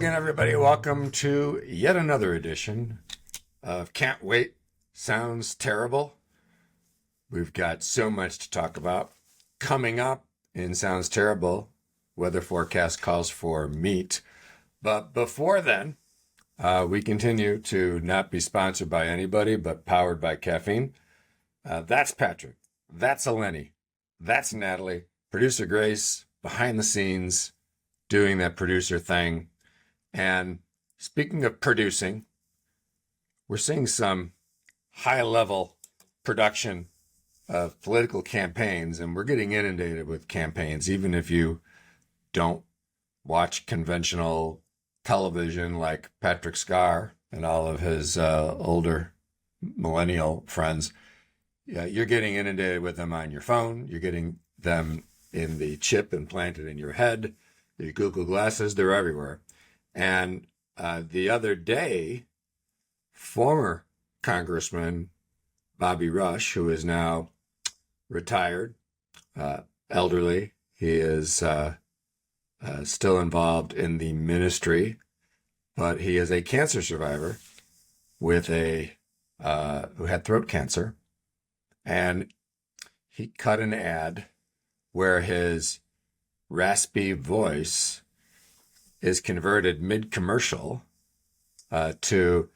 again, everybody. Welcome to yet another edition of Can't Wait, Sounds Terrible. We've got so much to talk about. Coming up in Sounds Terrible, weather forecast calls for meat. But before then, we continue to not be sponsored by anybody, but powered by caffeine. That's Patrick. That's Eleni. That's Natalie. Producer Grace, behind the scenes, doing that producer thing. And speaking of producing, we're seeing some high-level production of political campaigns, and we're getting inundated with campaigns, even if you don't watch conventional television like Patrick Skarr and all of his older millennial friends. Yeah, you're getting inundated with them on your phone. You're getting them in the chip implanted in your head. Your Google glasses, they're everywhere. And the other day, former Congressman Bobby Rush, who is now retired, elderly, he is still involved in the ministry, but he is a cancer survivor with who had throat cancer. And he cut an ad where his raspy voice is converted mid-commercial to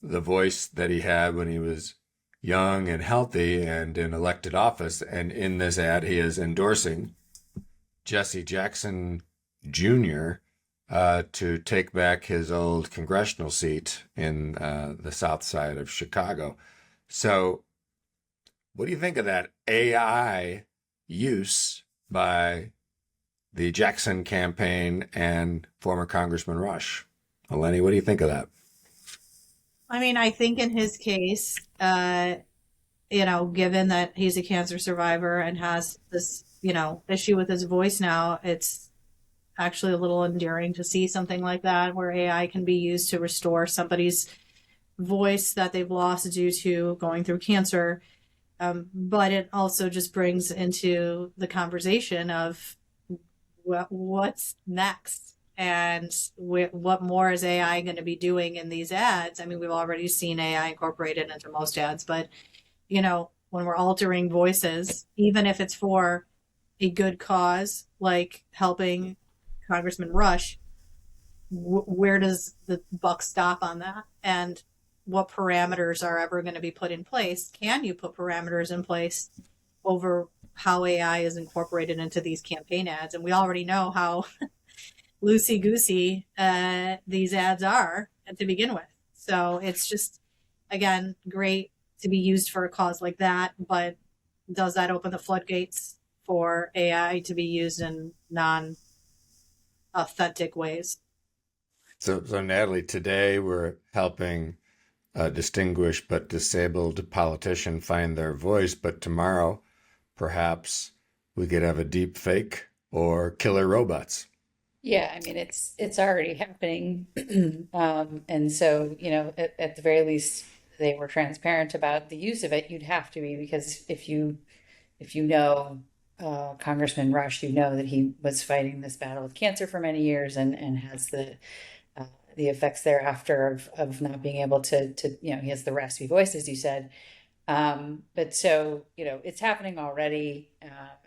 the voice that he had when he was young and healthy and in elected office. And in this ad, he is endorsing Jesse Jackson Jr. To take back his old congressional seat in the south side of Chicago. So what do you think of that AI use by the Jackson campaign and former Congressman Rush? Eleni, what do you think of that? I mean, I think in his case, given that he's a cancer survivor and has this, issue with his voice now, it's actually a little endearing to see something like that where AI can be used to restore somebody's voice that they've lost due to going through cancer. But it also just brings into the conversation of what's next and what more is AI going to be doing in these ads. I mean, we've already seen AI incorporated into most ads, but when we're altering voices, even if it's for a good cause, like helping Congressman Rush, where does the buck stop on that? And what parameters are ever going to be put in place? Can you put parameters in place over how AI is incorporated into these campaign ads? And we already know how loosey-goosey these ads are to begin with. So it's just, again, great to be used for a cause like that, but does that open the floodgates for AI to be used in non-authentic ways? So Natalie, today we're helping a distinguished but disabled politician find their voice, but tomorrow perhaps we could have a deep fake or killer robots. Yeah, I mean it's already happening, and so at the very least they were transparent about the use of it. You'd have to be because if you know Congressman Rush, you know that he was fighting this battle with cancer for many years and has the effects thereafter of not being able to he has the raspy voice, as you said. But so, it's happening already.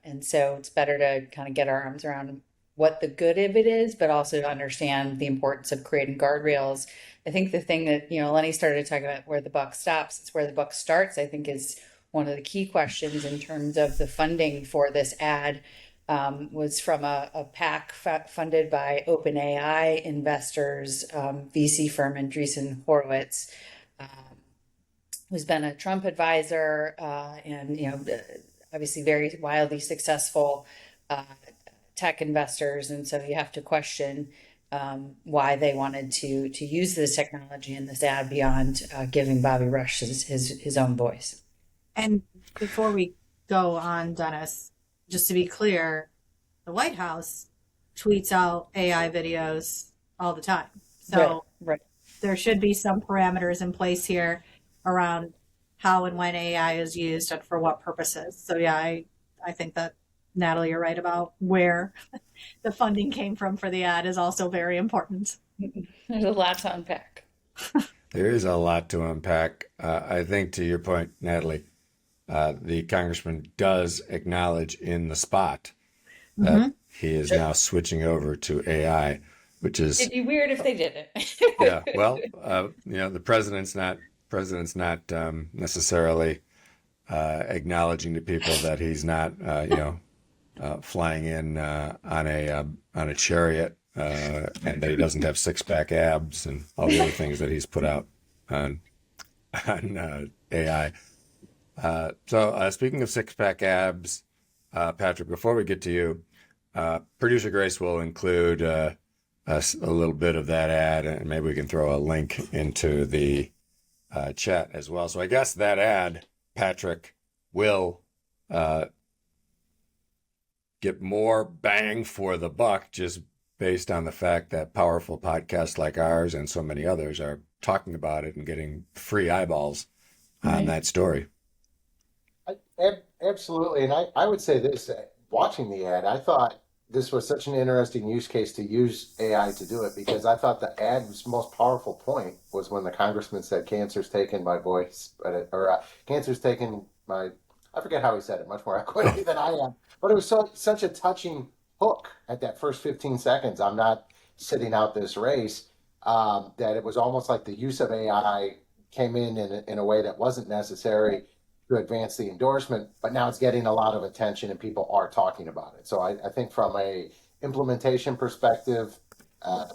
And so it's better to kind of get our arms around what the good of it is, but also to understand the importance of creating guardrails. I think the thing that, Lenny started to talk about where the buck stops, it's where the buck starts, I think is one of the key questions in terms of the funding for this ad. Was from a PAC funded by OpenAI investors, VC firm Andreessen Horowitz, who's been a Trump advisor, and obviously very wildly successful tech investors, and so you have to question why they wanted to use this technology in this ad beyond giving Bobby Rush his own voice. And before we go on, Dennis, just to be clear, the White House tweets out AI videos all the time. So right. There should be some parameters in place here around how and when AI is used and for what purposes. So yeah, I think that Natalie, you're right about where the funding came from for the ad is also very important. There's a lot to unpack. There is a lot to unpack. I think to your point, Natalie, the congressman does acknowledge in the spot that Hmm. he is now switching over to AI, which is It'd be weird if they didn't. yeah. Well, the president's not necessarily acknowledging to people that he's not flying in on a chariot and that he doesn't have six pack abs and all the other things that he's put out on AI. So speaking of six pack abs, Patrick, before we get to you, producer Grace will include a little bit of that ad, and maybe we can throw a link into the chat as well. So I guess that ad, Patrick, will get more bang for the buck just based on the fact that powerful podcasts like ours and so many others are talking about it and getting free eyeballs on Right. that story. Absolutely. And I would say this, watching the ad, I thought this was such an interesting use case to use AI to do it because I thought the ad's most powerful point was when the congressman said cancer's taken by voice, or cancer's taken by, I forget how he said it, much more eloquently than I am. But it was such a touching hook at that first 15 seconds. I'm not sitting out this race, that it was almost like the use of AI came in a way that wasn't necessary to advance the endorsement, but now it's getting a lot of attention and people are talking about it. So I think from a implementation perspective, uh,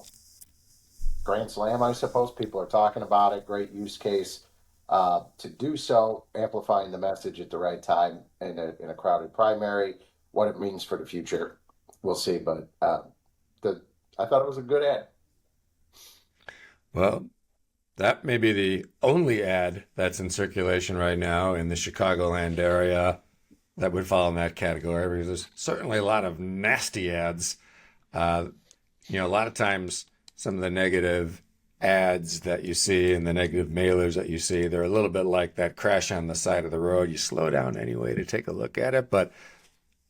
grand slam, I suppose people are talking about it. Great use case to do so, amplifying the message at the right time in a crowded primary. What it means for the future, we'll see. But the I thought it was a good ad. Well, that may be the only ad that's in circulation right now in the Chicagoland area that would fall in that category because there's certainly a lot of nasty ads. Uh, a lot of times some of the negative ads that you see and the negative mailers that you see, they're a little bit like that crash on the side of the road. You slow down anyway to take a look at it, but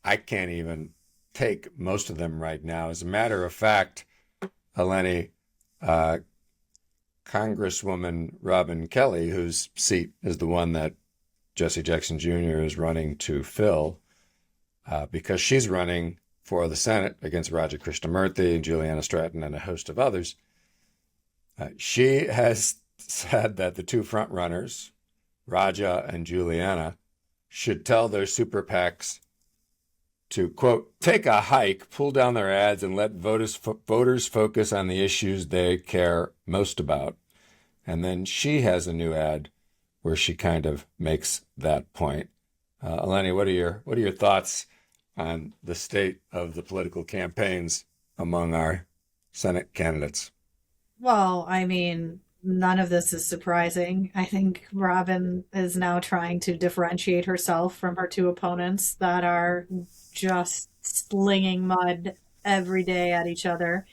I can't even take most of them right now. As a matter of fact, Eleni, uh, Congresswoman Robin Kelly, whose seat is the one that Jesse Jackson Jr. is running to fill, because she's running for the Senate against Raja Krishnamurthy and Juliana Stratton and a host of others. She has said that the two frontrunners, Raja and Juliana, should tell their super PACs to, quote, take a hike, pull down their ads, and let voters focus on the issues they care most about. And then she has a new ad where she kind of makes that point. Eleni, what are your thoughts on the state of the political campaigns among our Senate candidates? Well, I mean, none of this is surprising. I think Robin is now trying to differentiate herself from her two opponents that are just slinging mud every day at each other.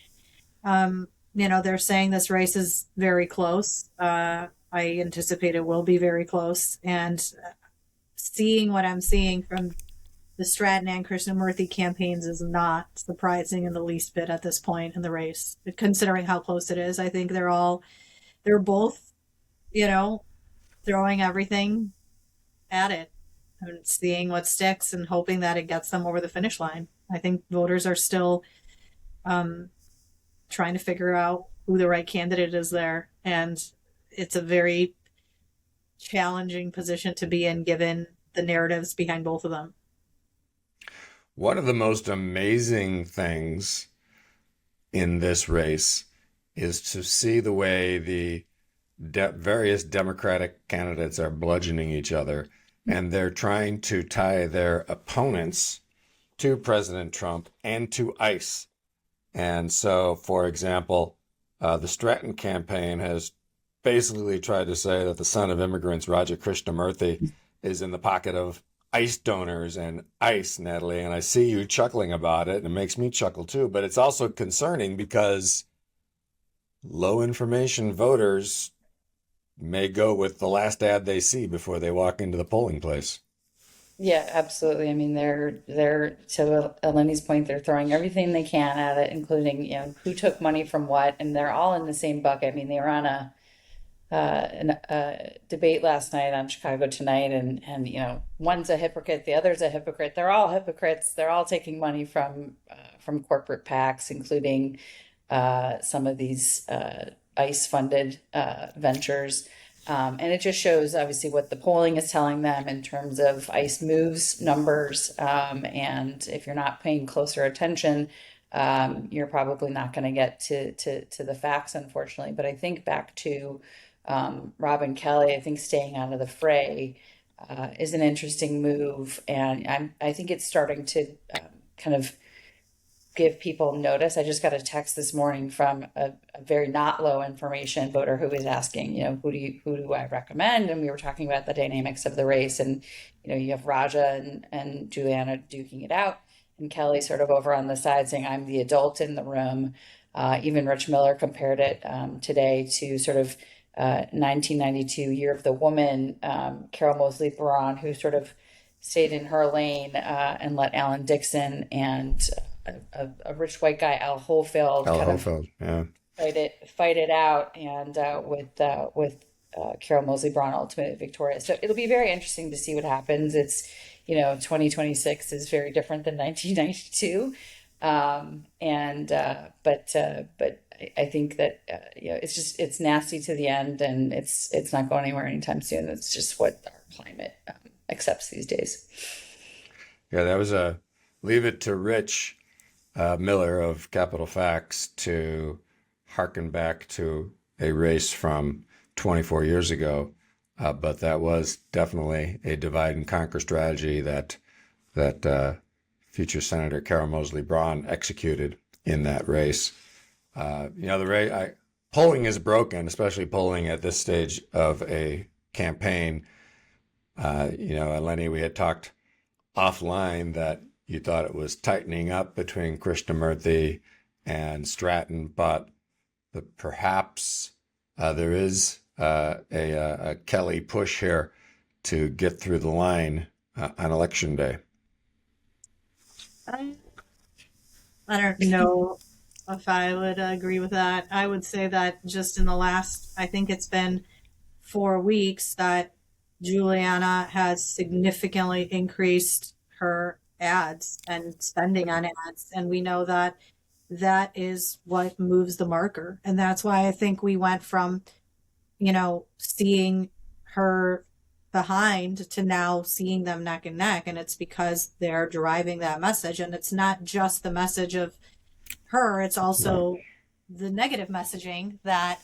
They're saying this race is very close. I anticipate it will be very close. And seeing what I'm seeing from the Stratton and Krishnamurthy campaigns is not surprising in the least bit at this point in the race, considering how close it is. I think they're both, you know, throwing everything at it and seeing what sticks and hoping that it gets them over the finish line. I think voters are still trying to figure out who the right candidate is there. And it's a very challenging position to be in given the narratives behind both of them. One of the most amazing things in this race is to see the way the various Democratic candidates are bludgeoning each other, and they're trying to tie their opponents to President Trump and to ICE. And so, for example, the Stratton campaign has basically tried to say that the son of immigrants, Raja Krishnamurthy, is in the pocket of ICE donors and ICE, Natalie. And I see you chuckling about it, and it makes me chuckle too. But it's also concerning because low information voters may go with the last ad they see before they walk into the polling place. Yeah, absolutely. I mean, they're to Eleni's point, they're throwing everything they can at it, including, who took money from what, and they're all in the same bucket. I mean, they were on a debate last night on Chicago Tonight, and one's a hypocrite, the other's a hypocrite. They're all hypocrites. They're all taking money from corporate PACs, including some of these ICE funded ventures. And it just shows obviously what the polling is telling them in terms of ICE moves numbers. And if you're not paying closer attention, you're probably not going to get to the facts, unfortunately. But I think back to Robin Kelly, I think staying out of the fray is an interesting move. And I think it's starting to kind of give people notice. I just got a text this morning from a very not low information voter who was asking, who do I recommend? And we were talking about the dynamics of the race, and you have Raja and Juliana duking it out, and Kelly sort of over on the side saying, I'm the adult in the room. Even Rich Miller compared it today to sort of 1992 Year of the Woman, Carol Moseley Braun, who sort of stayed in her lane and let Alan Dixon and a rich white guy, Al Holfeld, Yeah. fight it out, and with Carol Moseley Braun ultimately victorious. So it'll be very interesting to see what happens. It's 2026 is very different than 1992, but I think that it's nasty to the end, and it's not going anywhere anytime soon. It's just what our climate accepts these days. Yeah, that was a leave it to Rich Miller of Capital Facts to harken back to a race from 24 years ago. But that was definitely a divide and conquer strategy that future Senator Carol Moseley Braun executed in that race. Polling is broken, especially polling at this stage of a campaign. Eleni, we had talked offline that you thought it was tightening up between Krishnamurthy and Stratton, but perhaps there is a Kelly push here to get through the line on election day. I don't know if I would agree with that. I would say that just in the last, I think it's been 4 weeks, that Juliana has significantly increased her ads and spending on ads. And we know that that is what moves the marker. And that's why I think we went from, seeing her behind to now seeing them neck and neck. And it's because they're driving that message. And it's not just the message of her, it's also the negative messaging that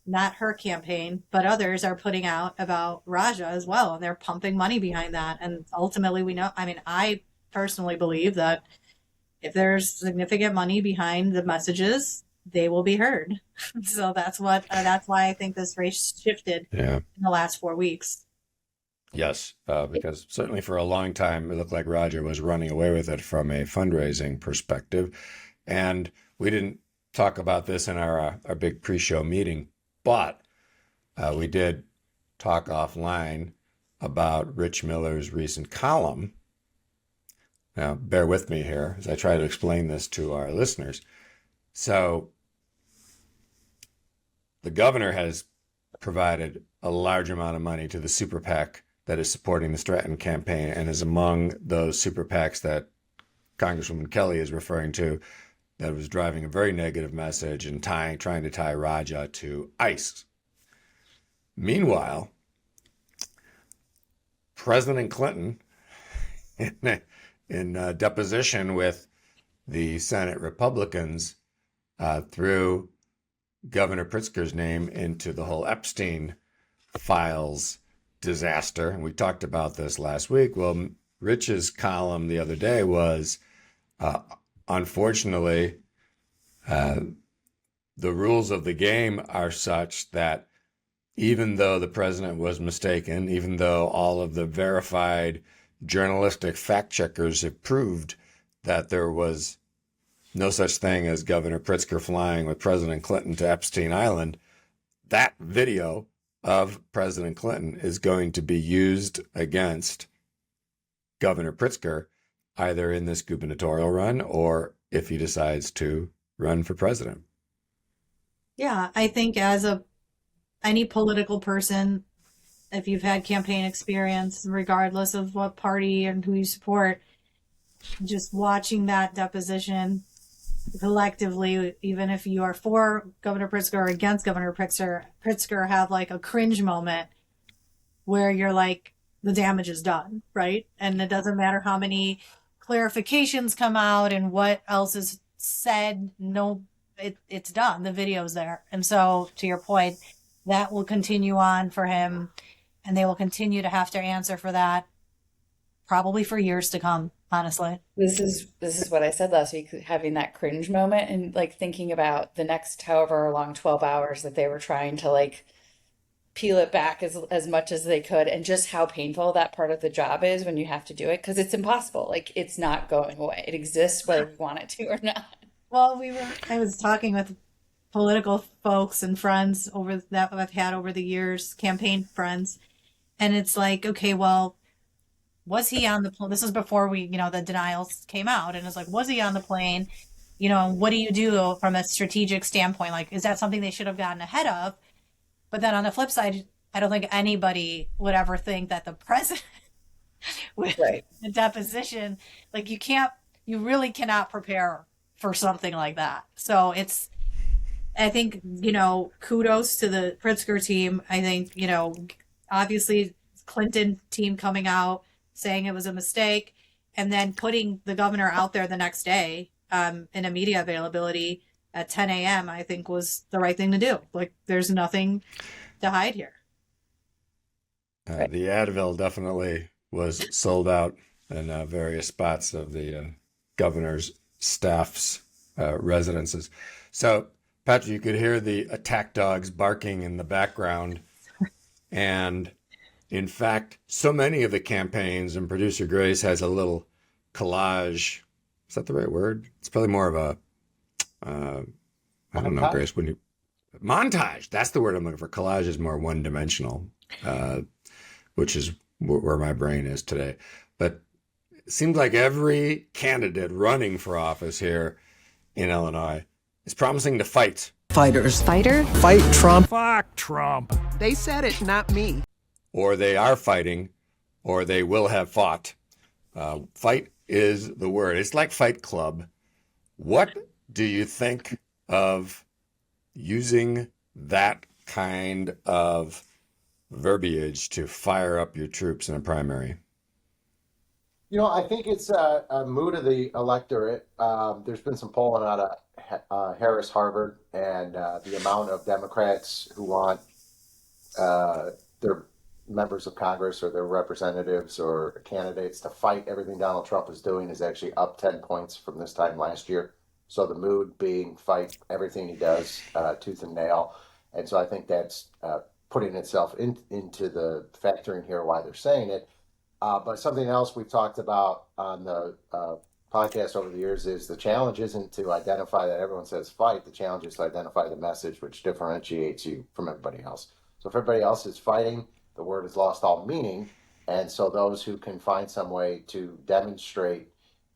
not her campaign, but others are putting out about Raja as well. And they're pumping money behind that. And ultimately, I personally believe that if there's significant money behind the messages, they will be heard. So that's why I think this race shifted in the last 4 weeks. Yes, because certainly for a long time, it looked like Raja was running away with it from a fundraising perspective. And we didn't talk about this in our big pre-show meeting, but we did talk offline about Rich Miller's recent column. Now, bear with me here as I try to explain this to our listeners. So the governor has provided a large amount of money to the super PAC that is supporting the Stratton campaign and is among those super PACs that Congresswoman Kelly is referring to, that was driving a very negative message and trying to tie Raja to ICE. Meanwhile, President Clinton, in deposition with the Senate Republicans, threw Governor Pritzker's name into the whole Epstein files disaster. And we talked about this last week. Well, Rich's column the other day was, unfortunately, the rules of the game are such that even though the president was mistaken, even though all of the verified journalistic fact checkers have proved that there was no such thing as Governor Pritzker flying with President Clinton to Epstein Island, that video of President Clinton is going to be used against Governor Pritzker, either in this gubernatorial run or if he decides to run for president. Yeah, I think as any political person, if you've had campaign experience, regardless of what party and who you support, just watching that deposition collectively, even if you are for Governor Pritzker or against Governor Pritzker have like a cringe moment where you're like, the damage is done, right? And it doesn't matter how many clarifications come out and what else is said. No, it's done. The video's there. And so to your point, that will continue on for him, and they will continue to have to answer for that probably for years to come, honestly. This is what I said last week, having that cringe moment and like thinking about the next however long 12 hours that they were trying to like peel it back as much as they could, and just how painful that part of the job is when you have to do it, because it's impossible. Like, it's not going away. It exists whether we want it to or not. Well, I was talking with political folks and friends that I've had over the years, campaign friends, and it's like, okay, well, was he on the plane? This is before the denials came out, and it's like, was he on the plane? What do you do from a strategic standpoint? Like, is that something they should have gotten ahead of? But then on the flip side, I don't think anybody would ever think that the president with Right. the deposition, like you really cannot prepare for something like that. So I think, kudos to the Pritzker team. I think, obviously Clinton team coming out saying it was a mistake and then putting the governor out there the next day in a media availability at 10 a.m. I think was the right thing to do. Like, there's nothing to hide here. The Advil definitely was sold out in various spots of the governor's staff's residences. So, Patrick, you could hear the attack dogs barking in the background. And in fact, so many of the campaigns, and producer Grace has a little collage. Is that the right word? It's probably more of a I don't know, Grace. Montage? That's the word I'm looking for. Collage is more one-dimensional, which is where my brain is today. But it seems like every candidate running for office here in Illinois is promising to fight. Fighters. Fighter? Fight Trump. Fuck Trump. They said it, not me. Or they are fighting, or they will have fought. Fight is the word. It's like Fight Club. What do you think of using that kind of verbiage to fire up your troops in a primary? I think it's a mood of the electorate. There's been some polling out of Harris Harvard, and the amount of Democrats who want their members of Congress or their representatives or candidates to fight everything Donald Trump is doing is actually up 10 points from this time last year. So the mood being fight everything he does tooth and nail. And so I think that's putting itself into the factoring here why they're saying it. But something else we've talked about on the podcast over the years is the challenge isn't to identify that everyone says fight. The challenge is to identify the message which differentiates you from everybody else. So if everybody else is fighting, the word has lost all meaning. And so those who can find some way to demonstrate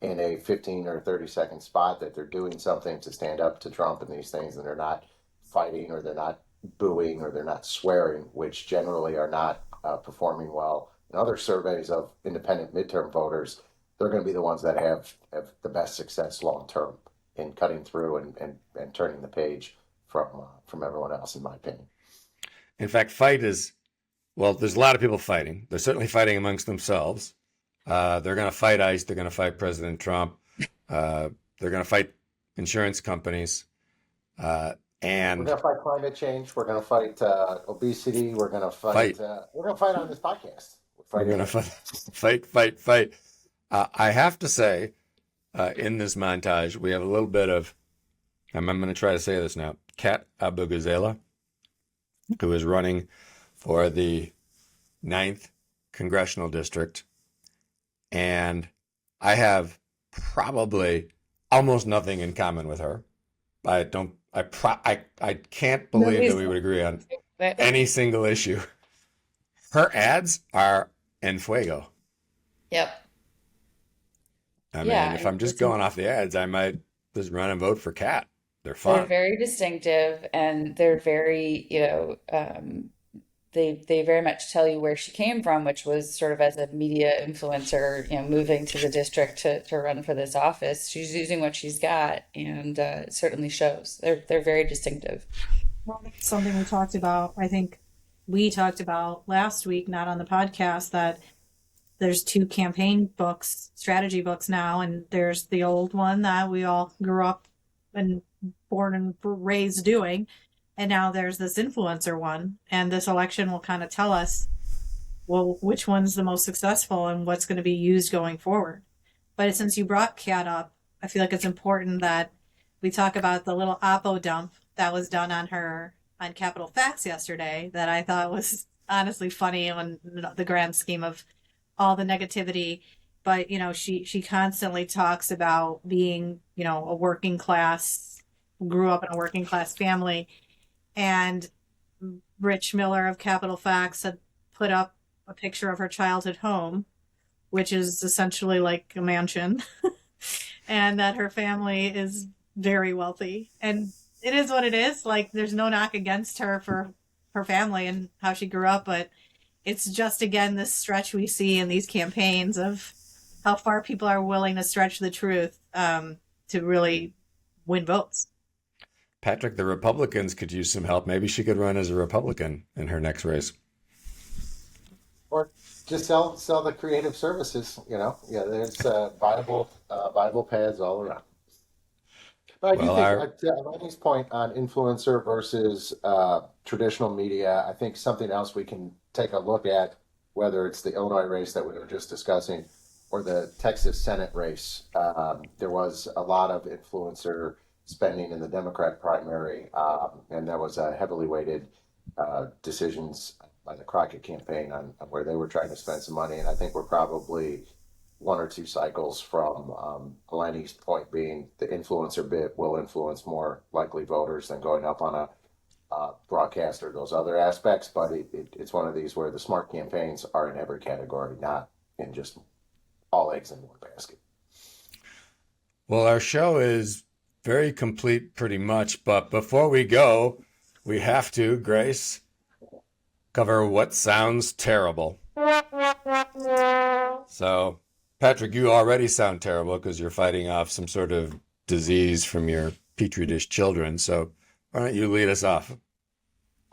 in a 15 or 30-second spot that they're doing something to stand up to Trump and these things, and they're not fighting or they're not booing or they're not swearing, which generally are not performing well in other surveys of independent midterm voters, they're going to be the ones that have the best success long term in cutting through and turning the page from everyone else, in my opinion. In fact, fight is, well, there's a lot of people fighting. They're certainly fighting amongst themselves. They're going to fight ICE. They're going to fight President Trump. They're going to fight insurance companies. And we're going to fight climate change. We're going to fight obesity. We're going to fight. We're going to fight on this podcast. We're going to fight. I have to say, in this montage, we have a little bit of, I'm going to try to say this now, Kat Abou-Gazela, who is running for the 9th Congressional District. And I have probably almost nothing in common with her. I can't believe that we would agree on any single issue. Her ads are en fuego. Yep. I mean, Yeah, if I'm just it's going off the ads, I might just run and vote for Cat. They're they're fun. very distinctive and they're very, they very much tell you where she came from, which was sort of as a media influencer, moving to the district to run for this office. She's using what she's got, and it certainly shows. They're very distinctive. Well, that's something we talked about. I think we talked about last week, not on the podcast, that there's two campaign books, strategy books now, and there's the old one that we all grew up and born and raised doing, and now there's this influencer one, and this election will kind of tell us, well, which one's the most successful and what's going to be used going forward. But since you brought Kat up, I feel like it's important that we talk about the little oppo dump that was done on her on Capitol Facts yesterday that I thought was honestly funny on the grand scheme of all the negativity. But she constantly talks about being a working class, grew up in a working class family, and Rich Miller of Capitol Facts had put up a picture of her childhood home, which is essentially like a mansion, and that her family is very wealthy. And it is what it is. Like, there's no knock against her for her family and how she grew up, but it's just, again, this stretch we see in these campaigns of how far people are willing to stretch the truth to really win votes. Patrick, the Republicans could use some help. Maybe she could run as a Republican in her next race. Or just sell the creative services. Yeah, there's viable paths all around. But I do Well, think Eleni's point on influencer versus traditional media, I think something else we can take a look at, whether it's the Illinois race that we were just discussing or the Texas Senate race. There was a lot of influencer spending in the Democrat primary, and that was heavily weighted decisions by the Crockett campaign on where they were trying to spend some money. And I think we're probably one or two cycles from Eleni's point being the influencer bit will influence more likely voters than going up on a broadcast or those other aspects. But it's one of these where the smart campaigns are in every category, not in just all eggs in one basket. Well, our show is very complete pretty much, but before we go, we have to, Grace, cover what sounds terrible. So, Patrick, you already sound terrible because you're fighting off some sort of disease from your petri dish children. So, why don't you lead us off?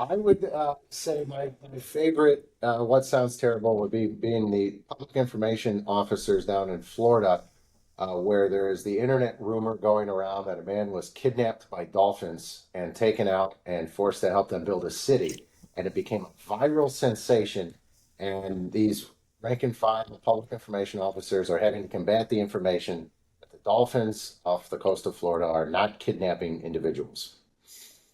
I would say my favorite, what sounds terrible, would be being the public information officers down in Florida, where there is the internet rumor going around that a man was kidnapped by dolphins and taken out and forced to help them build a city. And it became a viral sensation. And these rank and file public information officers are having to combat the information that the dolphins off the coast of Florida are not kidnapping individuals.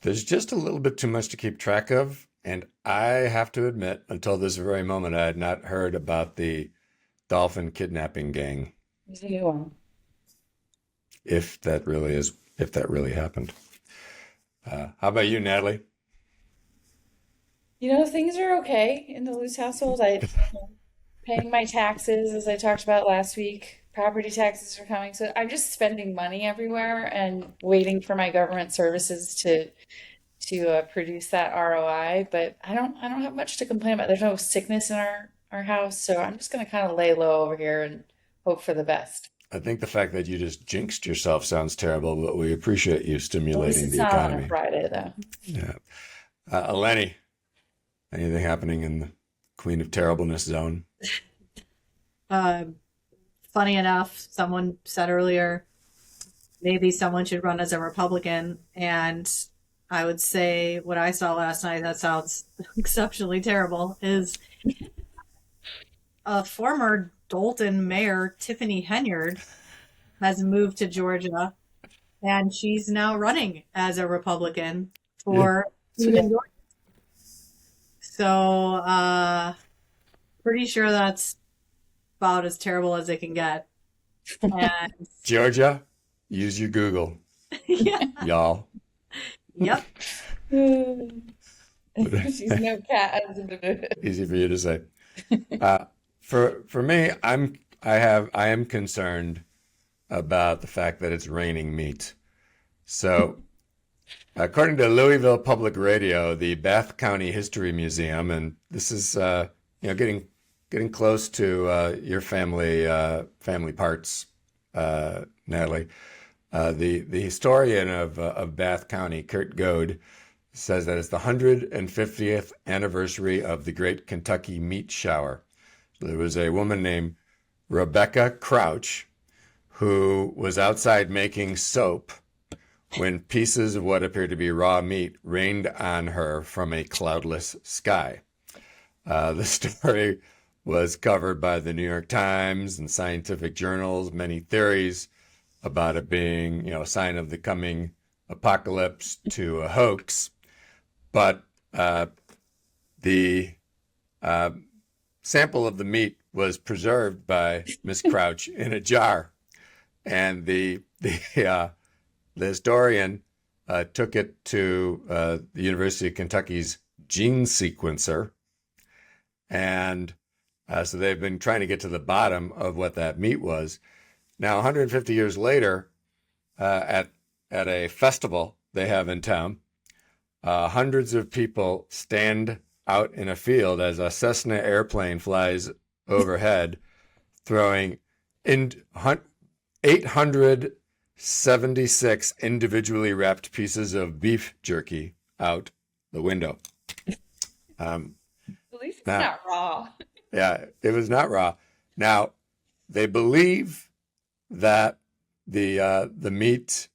There's just a little bit too much to keep track of. And I have to admit, until this very moment, I had not heard about the dolphin kidnapping gang. There's a new one. If that really happened. How about you, Natalie? Things are okay in the Luce household. Paying my taxes, as I talked about last week. Property taxes are coming, so I'm just spending money everywhere and waiting for my government services to produce that ROI. But I don't have much to complain about. There's no sickness in our house, so I'm just going to kind of lay low over here and hope for the best. I think the fact that you just jinxed yourself sounds terrible, but we appreciate you At least stimulating it's the not on a economy. Friday, though. Yeah. Eleni, anything happening in the Queen of Terribleness zone? Funny enough, someone said earlier, maybe someone should run as a Republican. And I would say what I saw last night, that sounds exceptionally terrible, is a former Dolton mayor, Tiffany Henyard, has moved to Georgia, and she's now running as a Republican for Georgia. So, pretty sure that's about as terrible as it can get. And Georgia, use your Google, yeah, y'all. yep. She's no cat. Easy for you to say. For me, I am concerned about the fact that it's raining meat. So, according to Louisville Public Radio, the Bath County History Museum, and this is getting close to your family parts, Natalie. The historian of Bath County, Kurt Goad, says that it's the 150th anniversary of the Great Kentucky Meat Shower. So there was a woman named Rebecca Crouch who was outside making soap when pieces of what appeared to be raw meat rained on her from a cloudless sky. The story was covered by the New York Times and scientific journals, many theories about it being, a sign of the coming apocalypse to a hoax. But the sample of the meat was preserved by Miss Crouch in a jar, and the historian took it to the University of Kentucky's gene sequencer, and so they've been trying to get to the bottom of what that meat was. Now, 150 years later, at a festival they have in town, hundreds of people stand out in a field as a Cessna airplane flies overhead, throwing 876 individually wrapped pieces of beef jerky out the window. At least it's now, not raw. Yeah, it was not raw. Now, they believe that the meat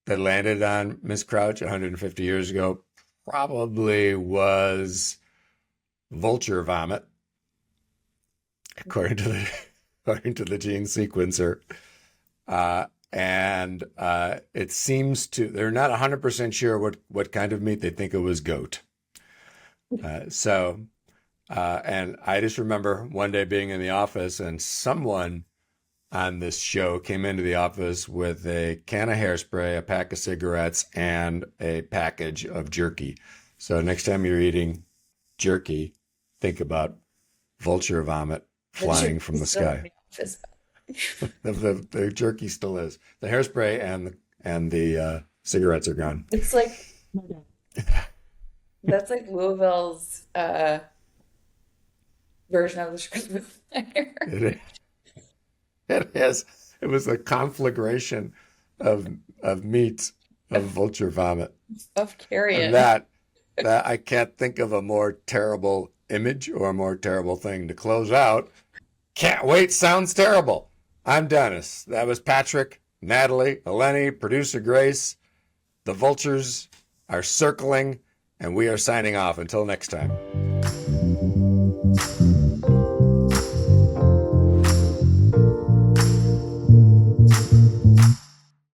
that landed on Miss Crouch 150 years ago probably was vulture vomit, according to the gene sequencer. And it seems they're not 100% sure what kind of meat. They think it was goat. And I just remember one day being in the office and someone on this show came into the office with a can of hairspray, a pack of cigarettes, and a package of jerky. So next time you're eating jerky, think about vulture vomit flying from the sky. The jerky still is. The hairspray and the cigarettes are gone. It's like that's like Louisville's version of the Chicago Fire. It is. It was a conflagration of meats, of vulture vomit. Of carrion. And that I can't think of a more terrible image or a more terrible thing to close out. Can't wait sounds terrible. I'm Dennis. That was Patrick, Natalie, Eleni, producer Grace. The vultures are circling, and we are signing off. Until next time.